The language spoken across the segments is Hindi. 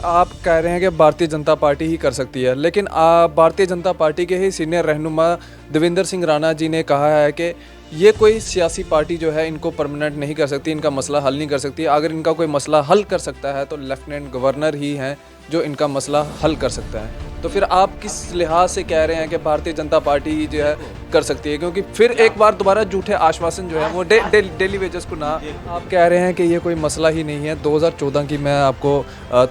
आप कह रहे हैं कि भारतीय जनता पार्टी ही कर सकती है, लेकिन भारतीय जनता पार्टी के ही सीनियर रहनुमा देवेंद्र सिंह राणा जी ने कहा है कि ये कोई सियासी पार्टी जो है इनको परमानेंट नहीं कर सकती, इनका मसला हल नहीं कर सकती। अगर इनका कोई मसला हल कर सकता है तो लेफ्टिनेंट गवर्नर ही हैं जो इनका मसला हल कर सकता है। तो फिर आप किस लिहाज से कह रहे हैं कि भारतीय जनता पार्टी ही जो है कर सकती है? क्योंकि फिर एक बार दोबारा झूठे आश्वासन जो है वो डेली वेजेस को ना, आप कह रहे हैं कि ये कोई मसला ही नहीं है। 2014 की मैं आपको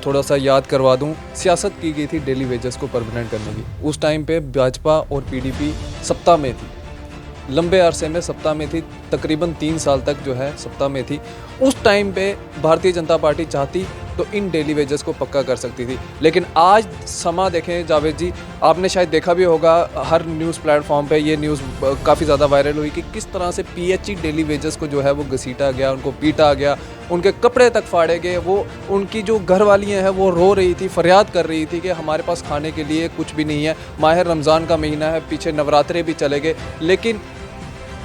थोड़ा सा याद करवा दूं, सियासत की गई थी डेली वेजेस को परमानेंट करने की। उस टाइम पे भाजपा और पीडीपी सत्ता में थी, लंबे अरसे में सत्ता में थी, तकरीबन 3 साल तक जो है सत्ता में थी। उस टाइम पे भारतीय जनता पार्टी चाहती तो इन डेली वेजेस को पक्का कर सकती थी। लेकिन आज समा देखें जावेद जी, आपने शायद देखा भी होगा, हर न्यूज़ प्लेटफॉर्म पे ये न्यूज़ काफ़ी ज़्यादा वायरल हुई कि किस तरह से पीएचई डेली वेजेस को जो है वो घसीटा गया, उनको पीटा गया, उनके कपड़े तक फाड़े गए। वो उनकी जो घर वालियाँ हैं वो रो रही थी, फरियाद कर रही थी कि हमारे पास खाने के लिए कुछ भी नहीं है। माह रमज़ान का महीना है, पीछे नवरात्रे भी चले गए, लेकिन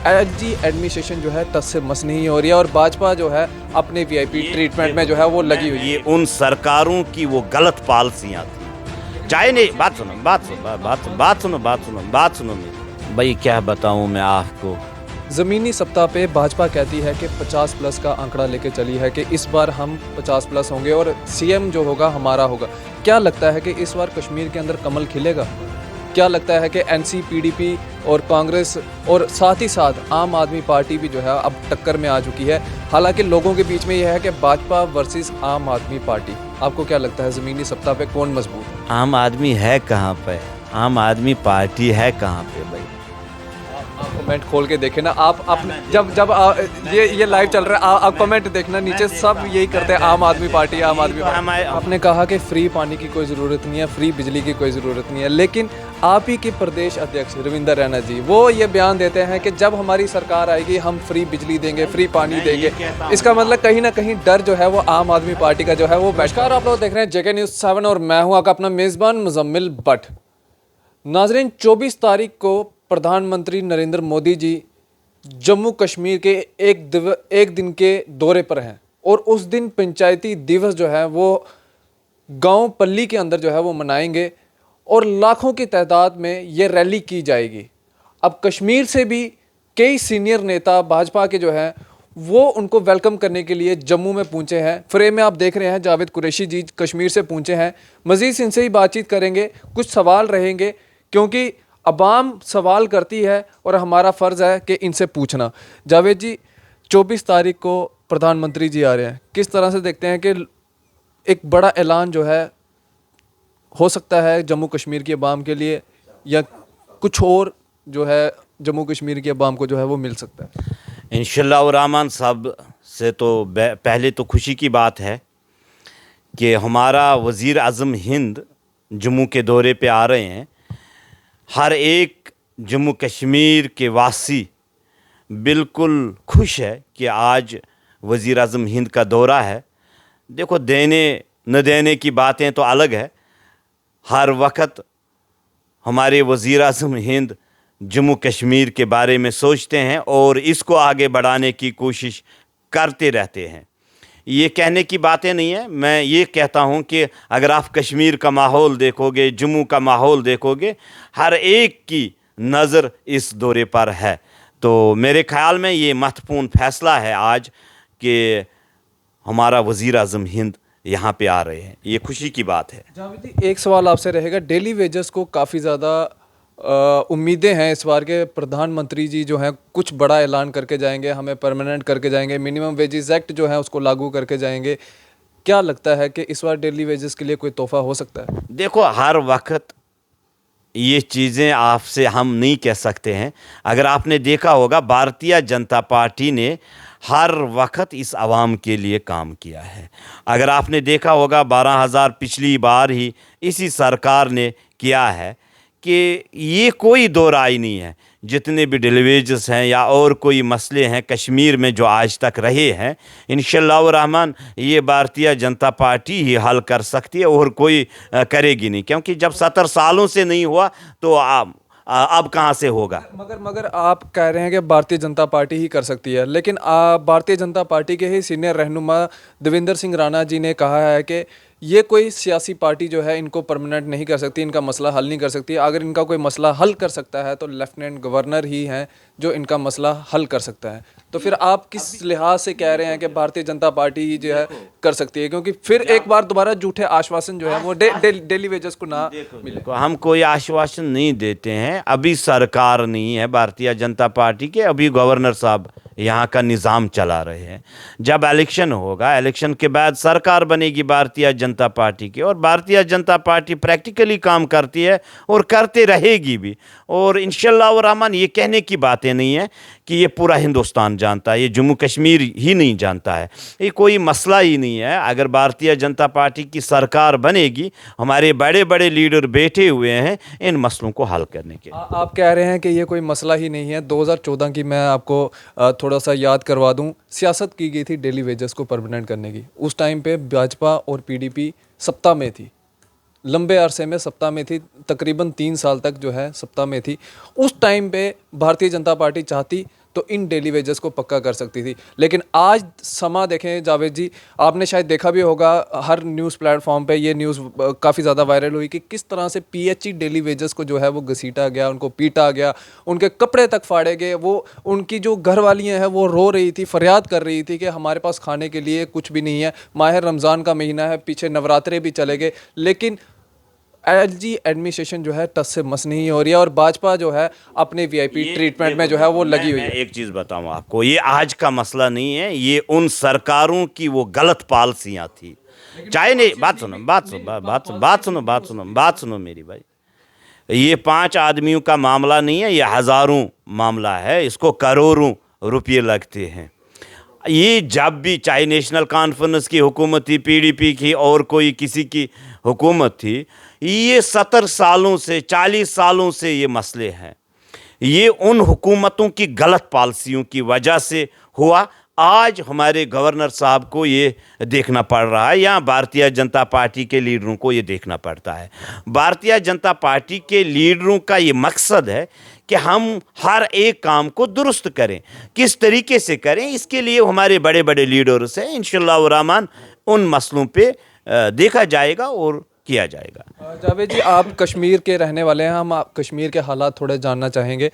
जी एडमिनिस्ट्रेशन जो है टस से मस नहीं हो रही है और भाजपा जो है अपने वीआईपी ट्रीटमेंट में जो है वो लगी हुई है। ये उन सरकारों की वो गलत पॉलिसियाँ थी। चाहे नहीं, बात सुनो मेरी भाई, क्या बताऊं मैं आपको। ज़मीनी सत्ता पे भाजपा कहती है कि 50 प्लस का आंकड़ा लेके चली है कि इस बार हम 50 प्लस होंगे और सीएम जो होगा हमारा होगा। क्या लगता है कि इस बार कश्मीर के अंदर कमल खिलेगा? क्या लगता है कि एनसी, पीडीपी और कांग्रेस और साथ ही साथ आम आदमी पार्टी भी जो है अब टक्कर में आ चुकी है? हालांकि लोगों के बीच में यह है कि भाजपा वर्सेस आम आदमी पार्टी। आपको क्या लगता है ज़मीनी सत्ता पे कौन मजबूत? आम आदमी है कहाँ पे, आम आदमी पार्टी है कहाँ पे भाई? आप कमेंट खोल के देखें ना, आप जब ये लाइव चल रहा है, आप कमेंट देखना, नीचे सब यही करते हैं आम आदमी पार्टी, आम आदमी पार्टी। आपने कहा कि फ्री पानी की कोई ज़रूरत नहीं है, फ्री बिजली की कोई ज़रूरत नहीं है, लेकिन आप ही के प्रदेश अध्यक्ष रविंद्र रैना जी वो ये बयान देते हैं कि जब हमारी सरकार आएगी हम फ्री बिजली देंगे, फ्री पानी देंगे। इसका मतलब कहीं ना कहीं डर जो है वो आम आदमी पार्टी का जो है वो। नमस्कार, आप लोग देख रहे हैं JK News 7 और मैं हूँ आपका अपना मेज़बान मुजम्मिल भट्ट। नाजरीन, 24 तारीख को प्रधानमंत्री नरेंद्र मोदी जी जम्मू कश्मीर के एक दिन के दौरे पर हैं और उस दिन पंचायती दिवस जो है वो गांव पल्ली के अंदर जो है वो मनाएंगे और लाखों की तादाद में ये रैली की जाएगी। अब कश्मीर से भी कई सीनियर नेता भाजपा के जो हैं वो उनको वेलकम करने के लिए जम्मू में पहुंचे हैं। फ्रेम में आप देख रहे हैं जावेद कुरैशी जी कश्मीर से पहुंचे हैं। मज़ीद इनसे ही बातचीत करेंगे, कुछ सवाल रहेंगे क्योंकि अवाम सवाल करती है और हमारा फ़र्ज़ है कि इनसे पूछना। जावेद जी, 24 तारीख को प्रधानमंत्री जी आ रहे हैं, किस तरह से देखते हैं कि एक बड़ा ऐलान जो है हो सकता है जम्मू कश्मीर की अवाम के लिए, या कुछ और जो है जम्मू कश्मीर की अवाम को जो है वो मिल सकता है? इंशाल्लाह रहमान साहब से तो पहले तो खुशी की बात है कि हमारा वज़ीर आज़म हिंद जम्मू के दौरे पे आ रहे हैं। हर एक जम्मू कश्मीर के वासी बिल्कुल खुश है कि आज वज़ीर आज़म हिंद का दौरा है। देखो, देने न देने की बातें तो अलग है, हर वक्त हमारे वज़ीर आज़म हिंद जम्मू कश्मीर के बारे में सोचते हैं और इसको आगे बढ़ाने की कोशिश करते रहते हैं। ये कहने की बातें नहीं है, मैं ये कहता हूँ कि अगर आप कश्मीर का माहौल देखोगे, जम्मू का माहौल देखोगे, हर एक की नज़र इस दौरे पर है। तो मेरे ख़्याल में ये महत्वपूर्ण फ़ैसला है आज कि हमारा वज़ीर आज़म हिंद यहाँ पे आ रहे हैं, ये खुशी की बात है। जावेद जी, एक सवाल आपसे रहेगा, डेली वेजेस को काफ़ी ज़्यादा उम्मीदें हैं इस बार के प्रधानमंत्री जी जो हैं कुछ बड़ा ऐलान करके जाएंगे, हमें परमानेंट करके जाएंगे, मिनिमम वेजेस एक्ट जो है उसको लागू करके जाएंगे। क्या लगता है कि इस बार डेली वेजेस के लिए कोई तोहफा हो सकता है? देखो, हर वक्त ये चीज़ें आपसे हम नहीं कह सकते हैं। अगर आपने देखा होगा, भारतीय जनता पार्टी ने हर वक्त इस आवाम के लिए काम किया है। अगर आपने देखा होगा, 12,000 पिछली बार ही इसी सरकार ने किया है कि ये कोई दो राय नहीं है। जितने भी डेलीवेजेस हैं या और कोई मसले हैं कश्मीर में जो आज तक रहे हैं, इंशाअल्लाह रहमान ये भारतीय जनता पार्टी ही हल कर सकती है और कोई करेगी नहीं, क्योंकि जब 70 सालों से नहीं हुआ तो अब कहाँ से होगा। मगर आप कह रहे हैं कि भारतीय जनता पार्टी ही कर सकती है, लेकिन भारतीय जनता पार्टी के ही सीनियर रहनुमा देवेंद्र सिंह राणा जी ने कहा है कि ये कोई सियासी पार्टी जो है इनको परमानेंट नहीं कर सकती, इनका मसला हल नहीं कर सकती। अगर इनका कोई मसला हल कर सकता है तो लेफ्टिनेंट गवर्नर ही हैं जो इनका मसला हल कर सकता है। तो फिर आप किस लिहाज से कह रहे हैं कि भारतीय जनता पार्टी ही जो है कर सकती है? क्योंकि फिर एक बार दोबारा झूठे आश्वासन जो है वो डेली वेजेस को ना मिले। देखो, हम कोई आश्वासन नहीं देते हैं। अभी सरकार नहीं है भारतीय जनता पार्टी के, अभी गवर्नर साहब यहाँ का निज़ाम चला रहे हैं। जब इलेक्शन होगा, इलेक्शन के बाद सरकार बनेगी भारतीय जनता पार्टी की, और भारतीय जनता पार्टी प्रैक्टिकली काम करती है और करते रहेगी भी। और इंशाल्लाह और रहमान, ये कहने की बातें नहीं है कि ये पूरा हिंदुस्तान जानता है, ये जम्मू कश्मीर ही नहीं जानता है, ये कोई मसला ही नहीं है। अगर भारतीय जनता पार्टी की सरकार बनेगी, हमारे बड़े बड़े लीडर बैठे हुए हैं इन मसलों को हल करने के। आप कह रहे हैं कि ये कोई मसला ही नहीं है। 2014 की मैं आपको थोड़ा सा याद करवा दूं, सियासत की गई थी डेली वेजेस को परमानेंट करने की। उस टाइम पे भाजपा और पीडीपी सत्ता में थी, लंबे अरसे में सत्ता में थी, तकरीबन 3 साल तक जो है सत्ता में थी। उस टाइम पे भारतीय जनता पार्टी चाहती तो इन डेली वेजेस को पक्का कर सकती थी। लेकिन आज समा देखें जावेद जी, आपने शायद देखा भी होगा, हर न्यूज़ प्लेटफॉर्म पे ये न्यूज़ काफ़ी ज़्यादा वायरल हुई कि किस तरह से पीएचई डेली वेजेस को जो है वो घसीटा गया, उनको पीटा गया, उनके कपड़े तक फाड़े गए। वो उनकी जो घरवालियाँ हैं वो रो रही थी, फरियाद कर रही थी कि हमारे पास खाने के लिए कुछ भी नहीं है। माह रमज़ान का महीना है, पीछे नवरात्रे भी चले गए, लेकिन एलजी एडमिनिस्ट्रेशन जो है टस से मस नहीं हो रही है और भाजपा जो है अपने वीआईपी ट्रीटमेंट में जो है वो लगी हुई है। एक चीज़ बताऊं आपको, ये आज का मसला नहीं है, ये उन सरकारों की वो गलत पॉलिसियां थी। चाहे नहीं, बात सुनो मेरी भाई, ये 5 आदमियों का मामला नहीं है, ये हज़ारों मामला है, इसको करोड़ों रुपये लगते हैं। ये जब भी, चाहे नेशनल कॉन्फ्रेंस की हुकूमत थी, पीडीपी की, और कोई किसी की हुकूमत थी, ये 70 सालों से, 40 सालों से ये मसले हैं। ये उन हुकूमतों की गलत पॉलिसियों की वजह से हुआ। आज हमारे गवर्नर साहब को ये देखना पड़ रहा है, या भारतीय जनता पार्टी के लीडरों को ये देखना पड़ता है। भारतीय जनता पार्टी के लीडरों का ये मकसद है कि हम हर एक काम को दुरुस्त करें। किस तरीके से करें, इसके लिए हमारे बड़े बड़े लीडर्स हैं। इंशाल्लाह व रहमान उन मसलों पे देखा जाएगा और किया जाएगा। जावेद जी, आप कश्मीर के रहने वाले हैं, हम कश्मीर के हालात थोड़े जानना चाहेंगे।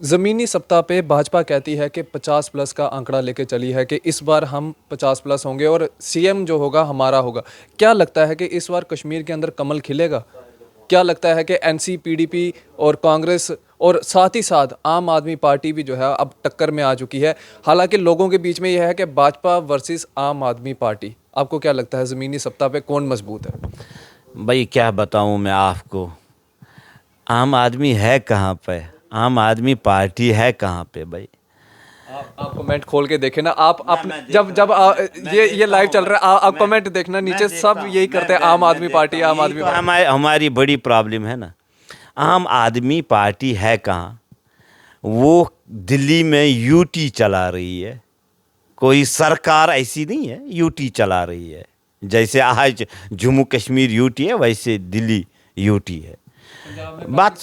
ज़मीनी सत्ता पे भाजपा कहती है कि 50+ का आंकड़ा लेके चली है कि इस बार हम 50+ होंगे और सीएम जो होगा हमारा होगा। क्या लगता है कि इस बार कश्मीर के अंदर कमल खिलेगा? क्या लगता है कि एनसी, पीडीपी और कांग्रेस और साथ ही साथ आम आदमी पार्टी भी जो है अब टक्कर में आ चुकी है? हालांकि लोगों के बीच में यह है कि भाजपा वर्सेस आम आदमी पार्टी। आपको क्या लगता है ज़मीनी सत्ता पे कौन मजबूत है? भाई क्या बताऊं मैं आपको, आम आदमी है कहाँ पे, आम आदमी पार्टी है कहाँ पे भाई? आप कमेंट खोल के देखें ना, आप अपने जब ये लाइव चल रहा है, आप कमेंट देखना, नीचे सब यही करते हैं, आम आदमी पार्टी, आम आदमी पार्टी। हमारी बड़ी प्रॉब्लम है ना, आम आदमी पार्टी है कहाँ? वो दिल्ली में यूटी चला रही है, कोई सरकार ऐसी नहीं है, यूटी चला रही है। जैसे आज जम्मू कश्मीर यूटी है, वैसे दिल्ली यूटी है। बात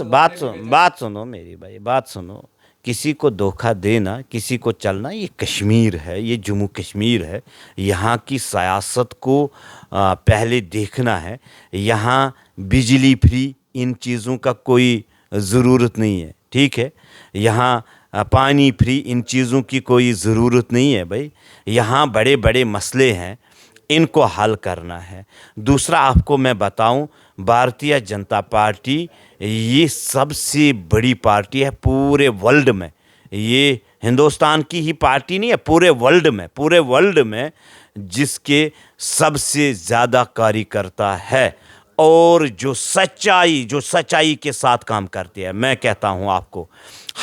सुनो मेरी भाई, बात सुनो। किसी को धोखा देना, किसी को चलना, ये कश्मीर है, ये जम्मू कश्मीर है। यहाँ की सियासत को पहले देखना है। यहाँ बिजली फ्री, इन चीज़ों का कोई ज़रूरत नहीं है, ठीक है? यहाँ पानी फ्री, इन चीज़ों की कोई ज़रूरत नहीं है भाई। यहाँ बड़े बड़े मसले हैं, इनको हल करना है। दूसरा आपको मैं बताऊं, भारतीय जनता पार्टी ये सबसे बड़ी पार्टी है पूरे वर्ल्ड में। ये हिंदुस्तान की ही पार्टी नहीं है, पूरे वर्ल्ड में जिसके सबसे ज़्यादा कार्यकर्ता है और जो सच्चाई के साथ काम करते हैं। मैं कहता हूं आपको,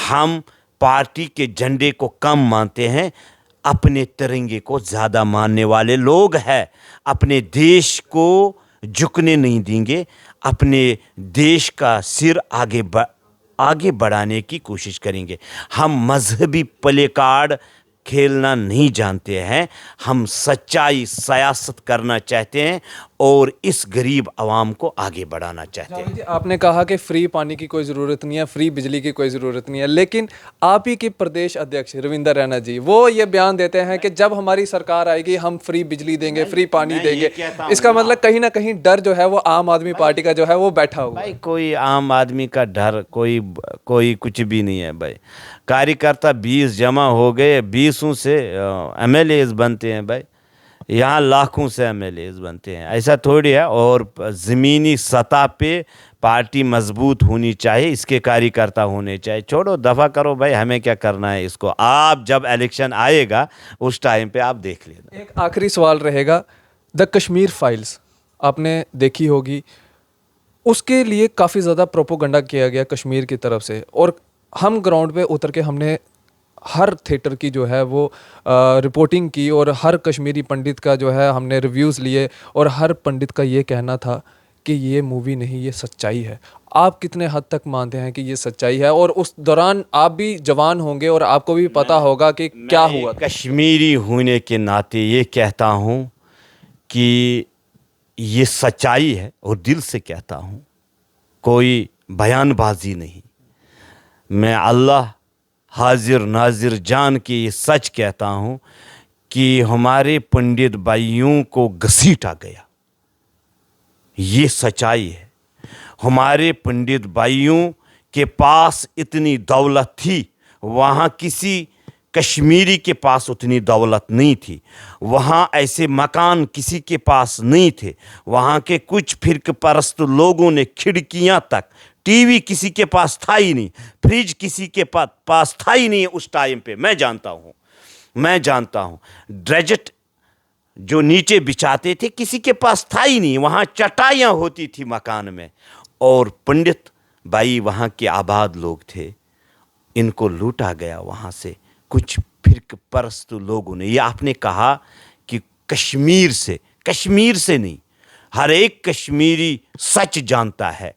हम पार्टी के झंडे को कम मानते हैं, अपने तिरंगे को ज़्यादा मानने वाले लोग हैं। अपने देश को झुकने नहीं देंगे, अपने देश का सिर आगे बढ़ाने की कोशिश करेंगे। हम मजहबी प्ले कार्ड खेलना नहीं जानते हैं, हम सच्चाई सियासत करना चाहते हैं और इस गरीब आवाम को आगे बढ़ाना चाहते हैं। जावेद जी, आपने कहा कि फ्री पानी की कोई ज़रूरत नहीं है, फ्री बिजली की कोई ज़रूरत नहीं है, लेकिन आप ही के प्रदेश अध्यक्ष रविंदर रैना जी वो ये बयान देते हैं कि जब हमारी सरकार आएगी हम फ्री बिजली देंगे, फ्री पानी मैं ये देंगे। कहता हूं इसका ना। मतलब कहीं ना कहीं डर जो है वो आम आदमी पार्टी का जो है वो बैठा हुआ है। भाई कोई आम आदमी का डर कोई कुछ भी नहीं है भाई। कार्यकर्ता 20 जमा हो गए, 20 से एमएलएज बनते हैं भाई। यहाँ लाखों से एमएलएज बनते हैं, ऐसा थोड़ी है। और ज़मीनी सतह पे पार्टी मजबूत होनी चाहिए, इसके कार्यकर्ता होने चाहिए। छोड़ो, दफ़ा करो भाई, हमें क्या करना है इसको। आप जब इलेक्शन आएगा उस टाइम पे आप देख लेना। एक आखिरी सवाल रहेगा, द कश्मीर फाइल्स आपने देखी होगी, उसके लिए काफ़ी ज़्यादा प्रोपोगंडा किया गया कश्मीर की तरफ से, और हम ग्राउंड पे उतर के हमने हर थिएटर की जो है वो रिपोर्टिंग की और हर कश्मीरी पंडित का जो है हमने रिव्यूज़ लिए, और हर पंडित का ये कहना था कि ये मूवी नहीं, ये सच्चाई है। आप कितने हद तक मानते हैं कि ये सच्चाई है? और उस दौरान आप भी जवान होंगे और आपको भी पता होगा कि क्या मैं हुआ था। कश्मीरी होने के नाते ये कहता हूँ कि ये सच्चाई है, और दिल से कहता हूँ, कोई बयानबाजी नहीं। मैं अल्लाह हाजिर नाजिर जान के ये सच कहता हूँ कि हमारे पंडित भाइयों को घसीटा गया, ये सच्चाई है। हमारे पंडित भाइयों के पास इतनी दौलत थी, वहाँ किसी कश्मीरी के पास उतनी दौलत नहीं थी। वहाँ ऐसे मकान किसी के पास नहीं थे। वहाँ के कुछ फिरक परस्त लोगों ने खिड़कियाँ तक, टीवी किसी के पास था ही नहीं, फ्रिज किसी के पास था ही नहीं उस टाइम पे। मैं जानता हूँ ड्रेजट जो नीचे बिछाते थे किसी के पास था ही नहीं। वहाँ चटाइयाँ होती थी मकान में, और पंडित भाई वहाँ के आबाद लोग थे, इनको लूटा गया वहाँ से कुछ फिरक परस्त लोगों ने। ये आपने कहा कि कश्मीर से नहीं, हर एक कश्मीरी सच जानता है,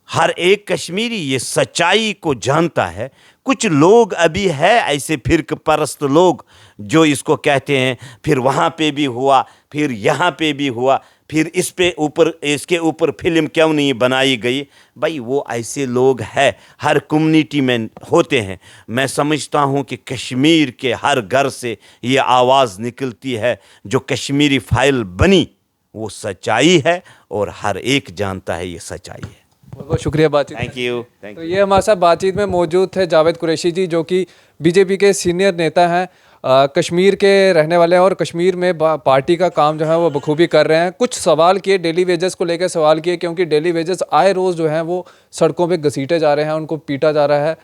हर एक कश्मीरी ये सच्चाई को जानता है। कुछ लोग अभी है ऐसे फिरक परस्त लोग जो इसको कहते हैं, फिर वहाँ पे भी हुआ, फिर यहाँ पे भी हुआ, फिर इसके ऊपर फिल्म क्यों नहीं बनाई गई। भाई वो ऐसे लोग हैं, हर कम्युनिटी में होते हैं। मैं समझता हूँ कि कश्मीर के हर घर से ये आवाज़ निकलती है, जो कश्मीरी फाइल बनी वो सच्चाई है, और हर एक जानता है ये सच्चाई है। बहुत बहुत शुक्रिया बातचीत। Thank you. तो ये हमारे साथ बातचीत में मौजूद थे जावेद कुरैशी जी, जो कि बीजेपी के सीनियर नेता हैं, कश्मीर के रहने वाले हैं और कश्मीर में पार्टी का काम जो है वो बखूबी कर रहे हैं। कुछ सवाल किए डेली वेजेस को लेकर सवाल किए, क्योंकि डेली वेजेस आए रोज़ जो हैं वो सड़कों पे घसीटे जा रहे हैं, उनको पीटा जा रहा है।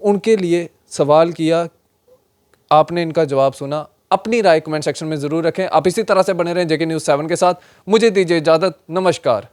उनके लिए सवाल किया, आपने इनका जवाब सुना। अपनी राय कमेंट सेक्शन में ज़रूर रखें। आप इसी तरह से बने रहें JK News 7 के साथ। मुझे दीजिए इजाज़त, नमस्कार।